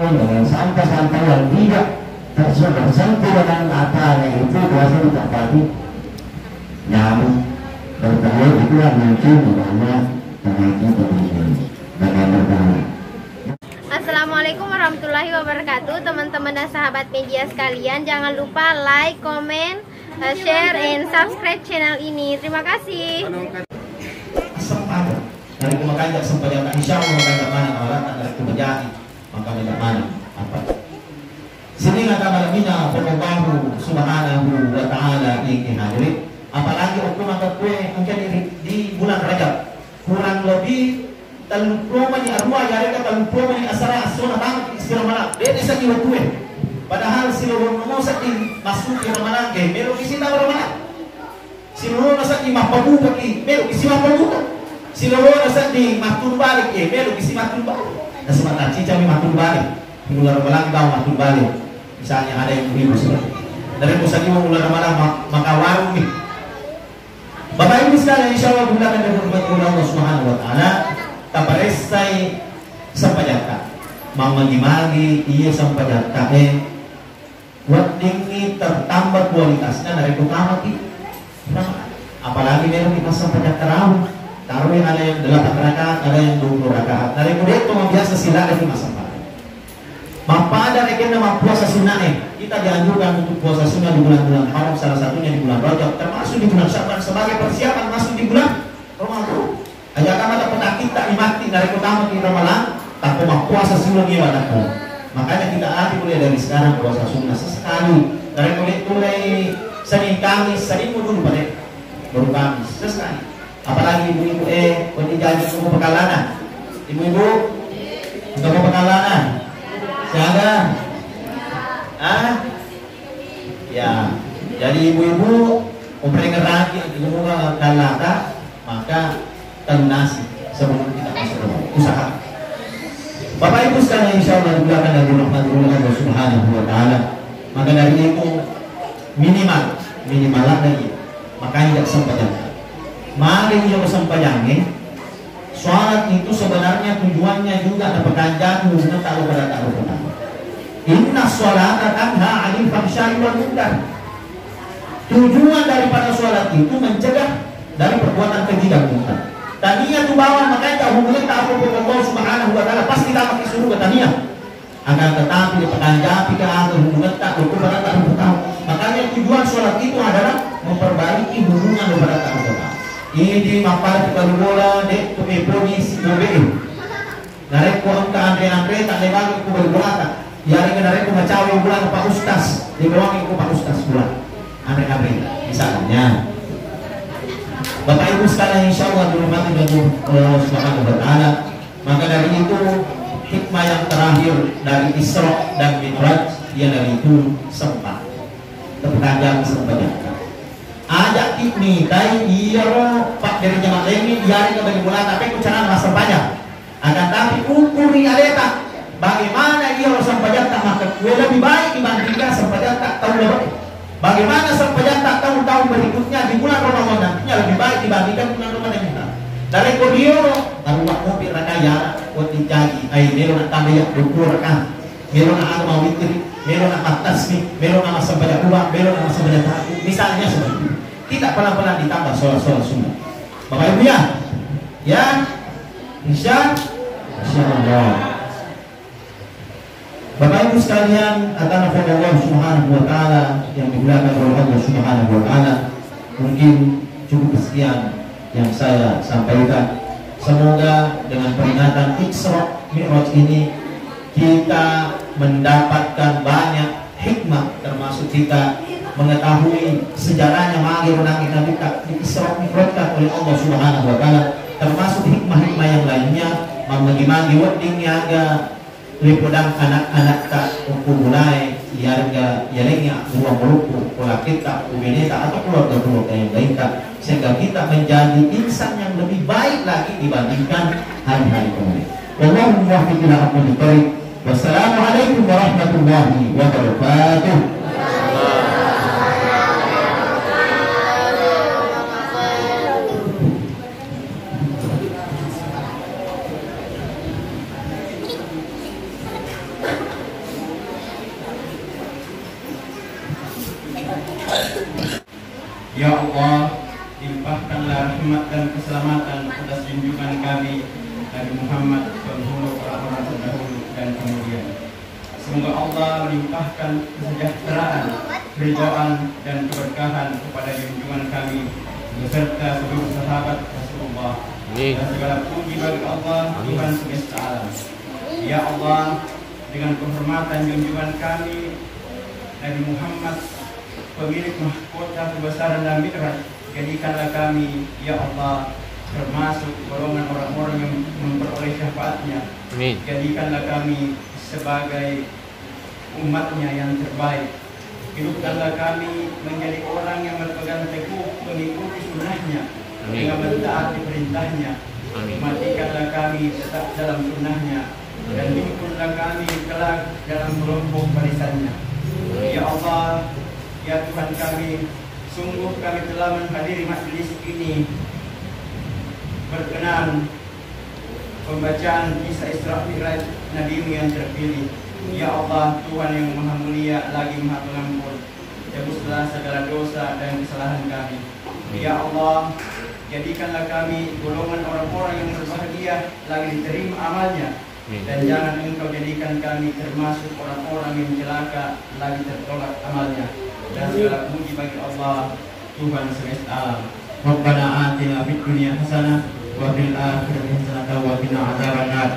dengan santai-santai yang tidak tersentuh dengan matanya itu biasanya terjadi nyamuk bertelur itu yang muncul di mana penyakit ini bagian pertama. Assalamualaikum warahmatullahi wabarakatuh, teman-teman dan sahabat media sekalian. Jangan lupa like, comment, share, and subscribe channel ini. Terima kasih. Kesempatan dari kemakanya kesempatan insya Allah makanya mana awalnya dari kemenjadi maka tidak mana apa sini kata malamina pokoknya subhanahu wa ta'ala ini hadirin, apalagi hukum maka kue mungkin di bulan Rajab kurang lebih talupro ni arwah ya reka talupro ni asara asona tang istirahat malam dia sa kiwa kue padahal silurun mo sa kin masuk ki ramalan ke mero kisita ramalan silurun sa kin mapabuka ki mero kisi mapabuka silurun sa kin matur balik ke mero kisi matur balik na semata cica mi matur balik bulan ramalan daw matur balik misalnya ada yang ibu sudah dari pusat ibu bulan ramalan maka warung nih Bapak Ibu sekalian, insya Allah gunakan dan hormat Allah Subhanahu Wa Taala. Taparesai sampajaka, mamagi-magi iya sampajaka wading tertambah kualitasnya dari utama kita. Apalagi meron kita sampajaka rawon, taruh yang ada yang 8 rakaat, ada yang 20 rakaat. Dari kemudian itu biasa sila dari masa Mapada rekan nama puasa sunnah kita dianjurkan untuk puasa sunnah di bulan-bulan haram, salah satunya di bulan Rajab, termasuk di bulan Syaban sebagai persiapan masuk di bulan Ramadan. Aja kama dapat penyakit tak dimati dari utama di Ramadan, tak mau puasa sunnah dia wadaku. Makanya kita latih mulai dari sekarang puasa sunnah sesekali. Dari mulai Senin Kamis, Senin dulu pada baru Kamis sesekali. Apalagi ibu-ibu kalau janji untuk pekalanan, ibu-ibu untuk pekalanan. Siaga, ya, jadi ibu-ibu umrengkan lagi ibu kalata maka terlunasi sebelum kita masuk usaha. Bapak Ibu sekalian, insya Allah diberikan dari rahmatullah Allah Subhanahu Wa Taala. Maka dari itu minimal lagi, makanya tidak sempatnya. Mari kita sempatnya. Sholat itu sebenarnya tujuannya juga ada pekerjaan hubungan taruh pada taruh pertama. Inna sholata tanha 'anil fahsya'i wal munkar. Tujuan daripada sholat itu mencegah dari perbuatan keji dan munkar. Tania tu bawa makanya hubungan taruh kepada Allah Subhanahu Wa Taala pasti kita pakai suruh tania. Akan tetapi di pekerjaan kita ada hubungan taruh kepada taruh pertama. Makanya tujuan sholat itu adalah memperbaiki hubungan kepada taruh pertama. Ini mapar kita bola dek tu ponis mobil. Narek ko ang Andre tak lewat ko berbuat. Yari ke narek ko macawi bulan Pak Ustaz. Di bawah ko Pak Ustaz bulan. Andre misalnya. Bapak Ibu sekalian, insyaallah dirahmati Allah Subhanahu Wa Taala. Maka dari itu hikmah yang terakhir dari Isra dan Mi'raj ialah itu sempat. Terpanjang sempatnya. Ajak ini dari iro pak dari jemaah ini diari ke bagi bulan tapi kucaran masa banyak akan tapi ukuri aleta bagaimana iro sampajak tak maka kue lebih baik dibandingkan sampajak tak tahun lebih bagaimana sampajak tak tahun-tahun berikutnya di bulan Ramadan nantinya lebih baik dibandingkan bulan Ramadan kita dari kodio baru wak kopi rakaya kopi jagi ay melo nak tambah ya 20 rakaat melo nak ada mau witri melo nak tasbih melo nak sampajak dua melo nak sampajak satu misalnya seperti itu. Tidak pernah ditambah sholat sunnah. Bapak Ibu ya, insya Allah. Bapak Ibu sekalian, atas nama Allah Subhanahu Wa Taala yang dimuliakan oleh Allah Subhanahu Wa Taala, mungkin cukup sekian yang saya sampaikan. Semoga dengan peringatan Isra Mi'raj ini kita mendapatkan banyak hikmah, termasuk kita mengetahui sejarahnya magi menangi Nabi Isra Mi'raj oleh Allah Subhanahu Wa Taala, termasuk hikmah-hikmah yang lainnya magi wedding yaga lipudang anak-anak tak mulai yarga yalenya ruang meluku pola kita ubineta atau keluarga-keluarga yang lain sehingga kita menjadi insan yang lebih baik lagi dibandingkan hari-hari kemudian. Wallahu muwaffiq ila aqwamit thoriq. Wassalamualaikum warahmatullahi wabarakatuh. Ya Allah, limpahkanlah rahmat dan keselamatan atas junjungan kami Nabi Muhammad penghulu orang-orang terdahulu dan kemudian. Semoga Allah melimpahkan kesejahteraan, keridhaan dan keberkahan kepada junjungan kami beserta seluruh sahabat Rasulullah. Dan segala puji bagi Allah Tuhan semesta alam. Ya Allah, dengan kehormatan junjungan kami Nabi Muhammad, pemilik mahkota kebesaran dan mi'raj, jadikanlah kami, ya Allah, termasuk golongan orang-orang yang memperoleh syafaatnya. Jadikanlah kami sebagai umatnya yang terbaik. Hidupkanlah kami menjadi orang yang berpegang teguh mengikuti sunnahnya dengan mentaati perintahnya. Matikanlah kami tetap dalam sunnahnya dan himpunlah kami kelak dalam kelompok barisannya. Ya Allah, ya Tuhan kami, sungguh kami telah menghadiri majlis ini berkenan pembacaan kisah Isra Mi'raj Nabi-Mu yang terpilih. Ya Allah, Tuhan yang Maha Mulia lagi Maha Pengampun, tebuslah segala dosa dan kesalahan kami. Ya Allah, jadikanlah kami golongan orang-orang yang berbahagia lagi diterima amalnya, dan jangan Engkau jadikan kami termasuk orang-orang yang celaka lagi tertolak amalnya. Dan segala puji bagi Allah Tuhan semesta alam. Rabbana atina fid dunya hasanah wa fil akhirati hasanah wa qina adzabannar.